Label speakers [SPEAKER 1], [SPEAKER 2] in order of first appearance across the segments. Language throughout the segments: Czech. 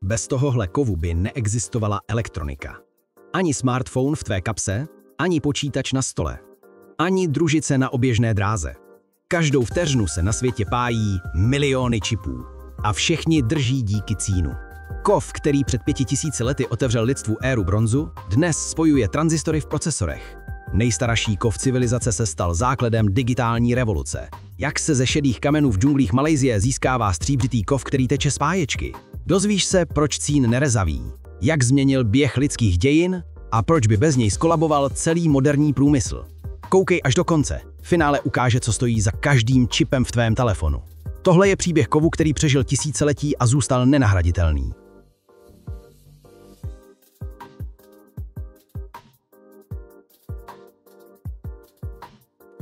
[SPEAKER 1] Bez tohohle kovu by neexistovala elektronika. Ani smartphone v tvé kapse, ani počítač na stole, ani družice na oběžné dráze. Každou vteřinu se na světě pájí miliony čipů a všichni drží díky cínu. Kov, který před 5000 lety otevřel lidstvu éru bronzu, dnes spojuje tranzistory v procesorech. Nejstarší kov civilizace se stal základem digitální revoluce. Jak se ze šedých kamenů v džunglích Malajsie získává stříbřitý kov, který teče z páječky? Dozvíš se, proč cín nerezaví, jak změnil běh lidských dějin a proč by bez něj skolaboval celý moderní průmysl. Koukej až do konce. Finále ukáže, co stojí za každým čipem v tvém telefonu. Tohle je příběh kovu, který přežil tisíciletí a zůstal nenahraditelný.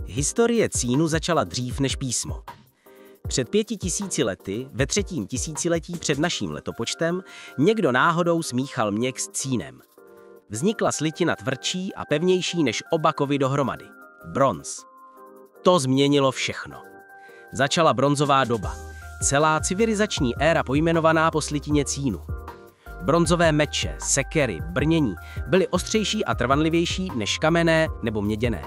[SPEAKER 2] Historie cínu začala dřív než písmo. Před 5000 lety, ve 3. tisíciletí před naším letopočtem, někdo náhodou smíchal měk s cínem. Vznikla slitina tvrdší a pevnější než oba kovy dohromady. Bronz. To změnilo všechno. Začala bronzová doba. Celá civilizační éra pojmenovaná po slitině cínu. Bronzové meče, sekery, brnění byly ostřejší a trvanlivější než kamenné nebo měděné.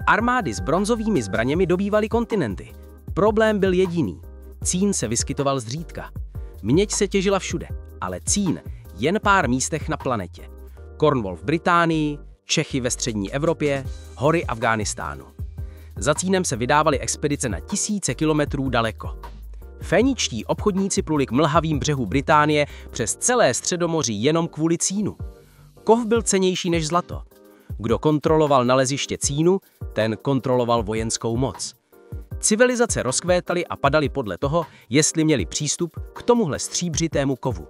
[SPEAKER 2] Armády s bronzovými zbraněmi dobývaly kontinenty. Problém byl jediný. Cín se vyskytoval zřídka. Měď se těžila všude, ale cín jen pár místech na planetě. Cornwall v Británii, Čechy ve střední Evropě, hory Afghánistánu. Za cínem se vydávaly expedice na tisíce kilometrů daleko. Féničtí obchodníci pluli k mlhavým břehům Británie přes celé Středomoří jenom kvůli cínu. Kov byl cennější než zlato. Kdo kontroloval naleziště cínu, ten kontroloval vojenskou moc. Civilizace rozkvétaly a padaly podle toho, jestli měli přístup k tomuhle stříbřitému kovu.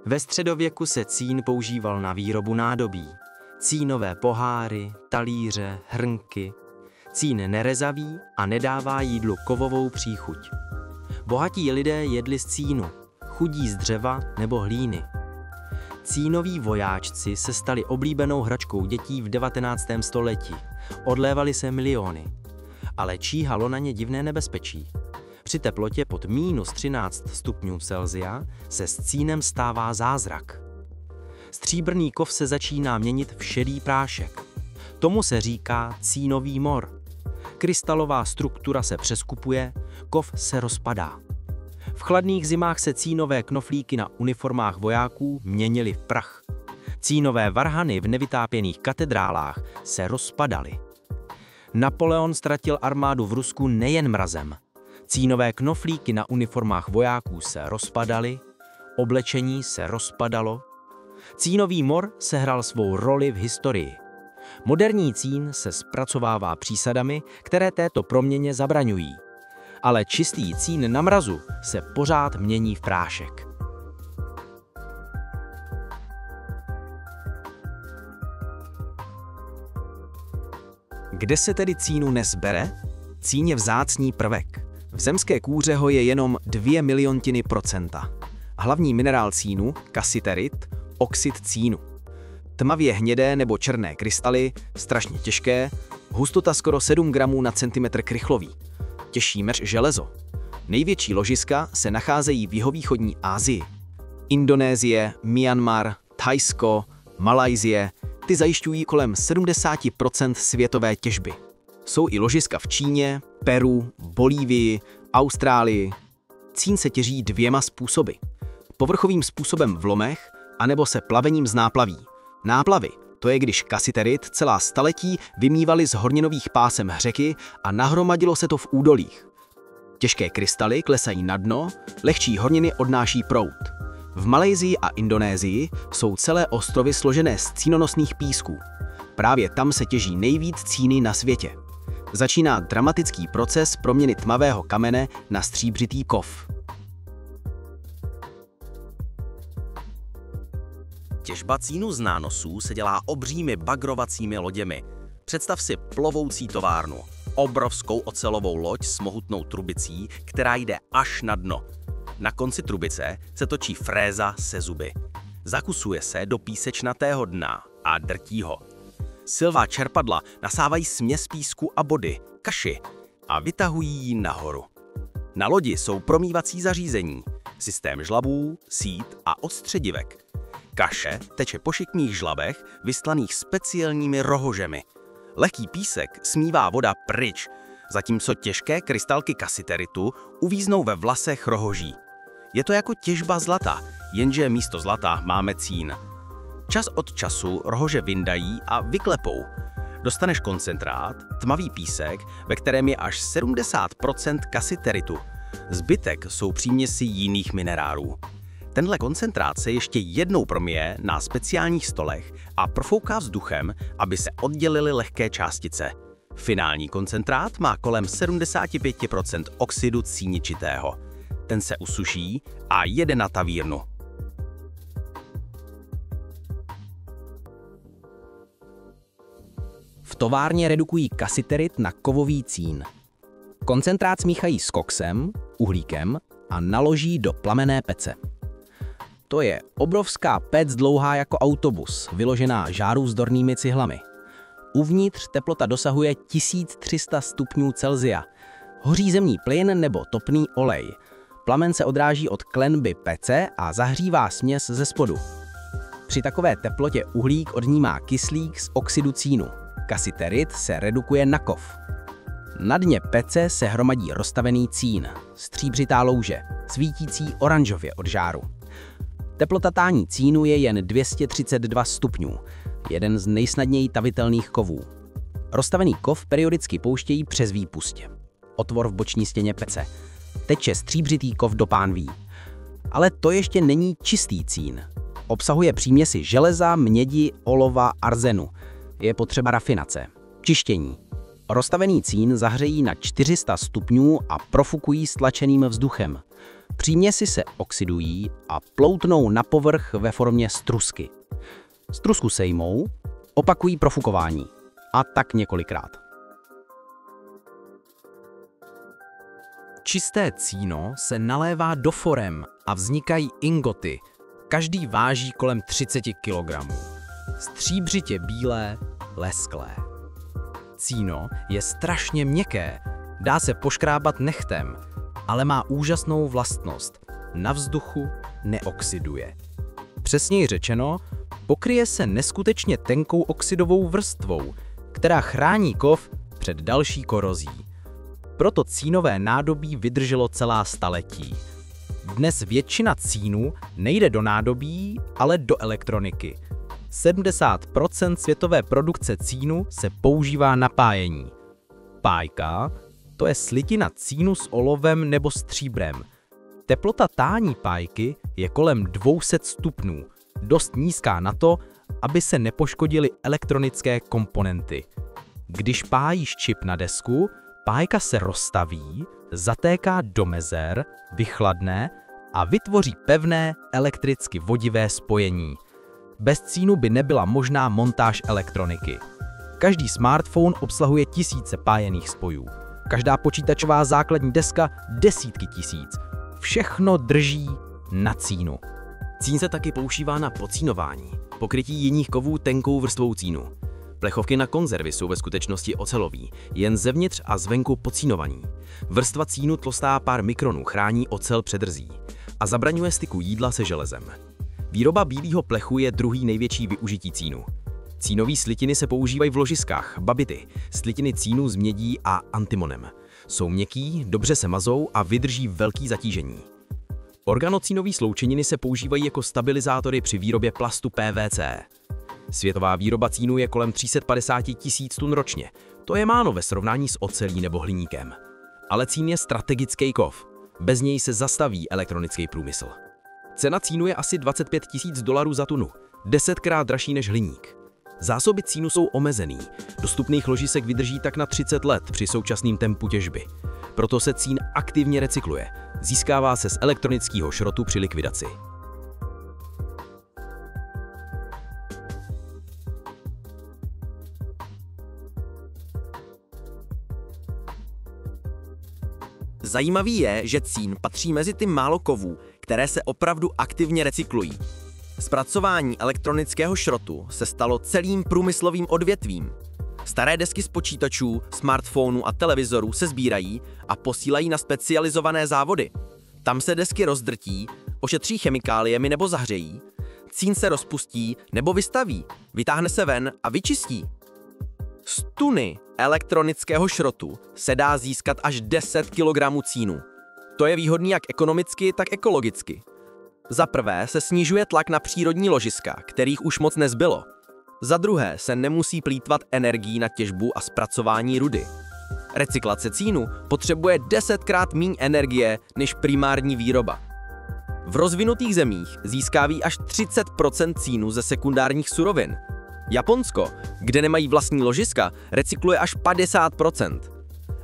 [SPEAKER 3] Ve středověku se cín používal na výrobu nádobí. Cínové poháry, talíře, hrnky. Cín nerezaví a nedává jídlu kovovou příchuť. Bohatí lidé jedli z cínu, chudí z dřeva nebo hlíny. Cínoví vojáčci se stali oblíbenou hračkou dětí v 19. století. Odlévaly se miliony. Ale číhalo na ně divné nebezpečí. Při teplotě pod -13 stupňů Celsia se s cínem stává zázrak. Stříbrný kov se začíná měnit v šedý prášek. Tomu se říká cínový mor. Krystalová struktura se přeskupuje, kov se rozpadá. V chladných zimách se cínové knoflíky na uniformách vojáků měnily v prach. Cínové varhany v nevytápěných katedrálách se rozpadaly. Napoleon ztratil armádu v Rusku nejen mrazem. Cínové knoflíky na uniformách vojáků se rozpadaly, oblečení se rozpadalo. Cínový mor sehrál svou roli v historii. Moderní cín se zpracovává přísadami, které této proměně zabraňují. Ale čistý cín na mrazu se pořád mění v prášek.
[SPEAKER 1] Kde se tedy cínu dnes bere? Cín je vzácný prvek. V zemské kůře ho je jenom 0,02%. Hlavní minerál cínu, kasiterit, oxid cínu. Tmavě hnědé nebo černé krystaly, strašně těžké, hustota skoro 7 gramů na centimetr krychlový. Těžší meč železo. Největší ložiska se nacházejí v jihovýchodní Asii. Indonésie, Myanmar, Thajsko, Malajsie, ty zajišťují kolem 70% světové těžby. Jsou i ložiska v Číně, Peru, Bolívii, Austrálii. Cín se těží 2 způsoby. Povrchovým způsobem v lomech, anebo se plavením z náplaví. Náplavy, to je když kasiterit celá staletí vymývali z horninových pásem řeky a nahromadilo se to v údolích. Těžké krystaly klesají na dno, lehčí horniny odnáší proud. V Malajsii a Indonésii jsou celé ostrovy složené z cínonosných písků. Právě tam se těží nejvíc cíny na světě. Začíná dramatický proces proměny tmavého kamene na stříbřitý kov.
[SPEAKER 2] Těžba cínu z nánosů se dělá obřími bagrovacími loděmi. Představ si plovoucí továrnu. Obrovskou ocelovou loď s mohutnou trubicí, která jde až na dno. Na konci trubice se točí fréza se zuby. Zakusuje se do písečnatého dna a drtí ho. Silová čerpadla nasávají směs písku a body, kaši, a vytahují ji nahoru. Na lodi jsou promývací zařízení, systém žlabů, sít a odstředivek. Kaše teče po šikmých žlabech vystlaných speciálními rohožemi. Lehký písek smívá voda pryč, zatímco těžké krystalky kasiteritu uvíznou ve vlasech rohoží. Je to jako těžba zlata, jenže místo zlata máme cín. Čas od času rohože vyndají a vyklepou. Dostaneš koncentrát, tmavý písek, ve kterém je až 70% kasiteritu. Zbytek jsou příměsi jiných minerálů. Tenhle koncentrát se ještě jednou promije na speciálních stolech a profouká vzduchem, aby se oddělily lehké částice. Finální koncentrát má kolem 75% oxidu cíničitého. Ten se usuší a jede na tavírnu.
[SPEAKER 1] V továrně redukují kasiterit na kovový cín. Koncentrát smíchají s koksem, uhlíkem a naloží do plamenné pece. To je obrovská pec dlouhá jako autobus, vyložená žárůvzdornými cihlami. Uvnitř teplota dosahuje 1300 stupňů Celsia. Hoří zemní plyn nebo topný olej. Plamen se odráží od klenby pece a zahřívá směs ze spodu. Při takové teplotě uhlík odnímá kyslík z oxidu cínu. Kasiterit se redukuje na kov. Na dně pece se hromadí roztavený cín, stříbřitá louže, svítící oranžově od žáru. Teplota tání cínu je jen 232 stupňů, jeden z nejsnadněji tavitelných kovů. Roztavený kov periodicky pouštějí přes výpustě. Otvor v boční stěně pece. Teče stříbřitý kov do pánví. Ale to ještě není čistý cín. Obsahuje příměsi železa, mědi, olova, arzenu. Je potřeba rafinace, čištění. Roztavený cín zahřejí na 400 stupňů a profukují stlačeným vzduchem. Příměsi se oxidují a ploutnou na povrch ve formě strusky. Strusku sejmou, opakují profukování. A tak několikrát. Čisté cíno se nalévá do forem a vznikají ingoty. Každý váží kolem 30 kg. Stříbřitě bílé, lesklé. Cíno je strašně měkké, dá se poškrábat nechtem, ale má úžasnou vlastnost. Na vzduchu neoxiduje. Přesněji řečeno, pokryje se neskutečně tenkou oxidovou vrstvou, která chrání kov před další korozí. Proto cínové nádobí vydrželo celá staletí. Dnes většina cínu nejde do nádobí, ale do elektroniky. 70% světové produkce cínu se používá na pájení. Pájka, to je slitina cínu s olovem nebo stříbrem. Teplota tání pájky je kolem 200 stupňů, dost nízká na to, aby se nepoškodily elektronické komponenty. Když pájíš čip na desku, pájka se roztaví, zatéká do mezer, vychladne a vytvoří pevné elektricky vodivé spojení. Bez cínu by nebyla možná montáž elektroniky. Každý smartphone obsahuje tisíce pájených spojů. Každá počítačová základní deska desítky tisíc. Všechno drží na cínu.
[SPEAKER 2] Cín se taky používá na pocínování, pokrytí jiných kovů tenkou vrstvou cínu. Plechovky na konzervy jsou ve skutečnosti ocelový, jen zevnitř a zvenku pocínovaní. Vrstva cínu tlustá pár mikronů chrání ocel před rzí a zabraňuje styku jídla se železem. Výroba bílého plechu je druhý největší využití cínu. Cínové slitiny se používají v ložiskách, babity, slitiny cínu z mědí a antimonem. Jsou měkký, dobře se mazou a vydrží velký zatížení. Organocínové sloučeniny se používají jako stabilizátory při výrobě plastu PVC. Světová výroba cínu je kolem 350 000 tun ročně. To je málo ve srovnání s ocelí nebo hliníkem. Ale cín je strategický kov. Bez něj se zastaví elektronický průmysl. Cena cínu je asi $25 000 za tunu, 10krát dražší než hliník. Zásoby cínu jsou omezený, dostupných ložisek vydrží tak na 30 let při současném tempu těžby. Proto se cín aktivně recykluje, získává se z elektronického šrotu při likvidaci.
[SPEAKER 4] Zajímavý je, že cín patří mezi ty málo kovů, které se opravdu aktivně recyklují. Zpracování elektronického šrotu se stalo celým průmyslovým odvětvím. Staré desky z počítačů, smartphonů a televizorů se sbírají a posílají na specializované závody. Tam se desky rozdrtí, ošetří chemikáliemi nebo zahřejí, cín se rozpustí nebo vystaví, vytáhne se ven a vyčistí. Z tuny elektronického šrotu se dá získat až 10 kg cínu. To je výhodný jak ekonomicky, tak ekologicky. Za prvé se snižuje tlak na přírodní ložiska, kterých už moc nezbylo. Za druhé se nemusí plýtvat energií na těžbu a zpracování rudy. Recyklace cínu potřebuje 10krát méně energie než primární výroba. V rozvinutých zemích získávají až 30% cínu ze sekundárních surovin. Japonsko, kde nemají vlastní ložiska, recykluje až 50%.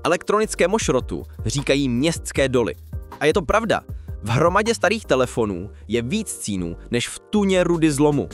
[SPEAKER 4] Elektronickému šrotu říkají městské doly. A je to pravda. V hromadě starých telefonů je víc cínu než v tuně rudy z lomu.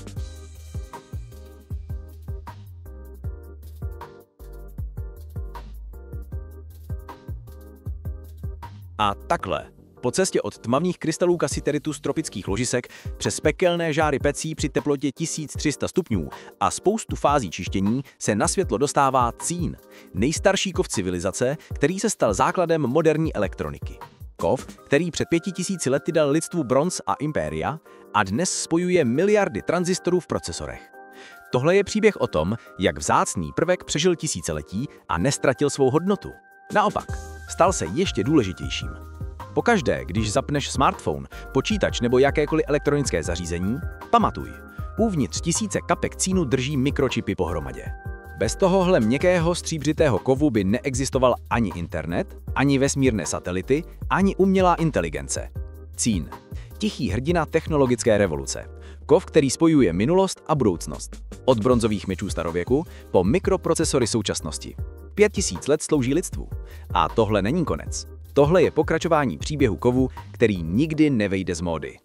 [SPEAKER 1] A takhle. Po cestě od tmavých krystalů kasiteritu z tropických ložisek přes pekelné žáry pecí při teplotě 1300 stupňů a spoustu fází čištění se na světlo dostává cín, nejstarší kov civilizace, který se stal základem moderní elektroniky. Kov, který před 5000 lety dal lidstvu bronz a impéria a dnes spojuje miliardy tranzistorů v procesorech. Tohle je příběh o tom, jak vzácný prvek přežil tisíciletí a nestratil svou hodnotu. Naopak, stal se ještě důležitějším. Pokaždé, když zapneš smartphone, počítač nebo jakékoliv elektronické zařízení, pamatuj, uvnitř tisíce kapek cínu drží mikročipy pohromadě. Bez tohohle měkkého stříbřitého kovu by neexistoval ani internet, ani vesmírné satelity, ani umělá inteligence. Cín. Tichý hrdina technologické revoluce. Kov, který spojuje minulost a budoucnost. Od bronzových mečů starověku po mikroprocesory současnosti. 5000 let slouží lidstvu. A tohle není konec. Tohle je pokračování příběhu kovu, který nikdy nevejde z módy.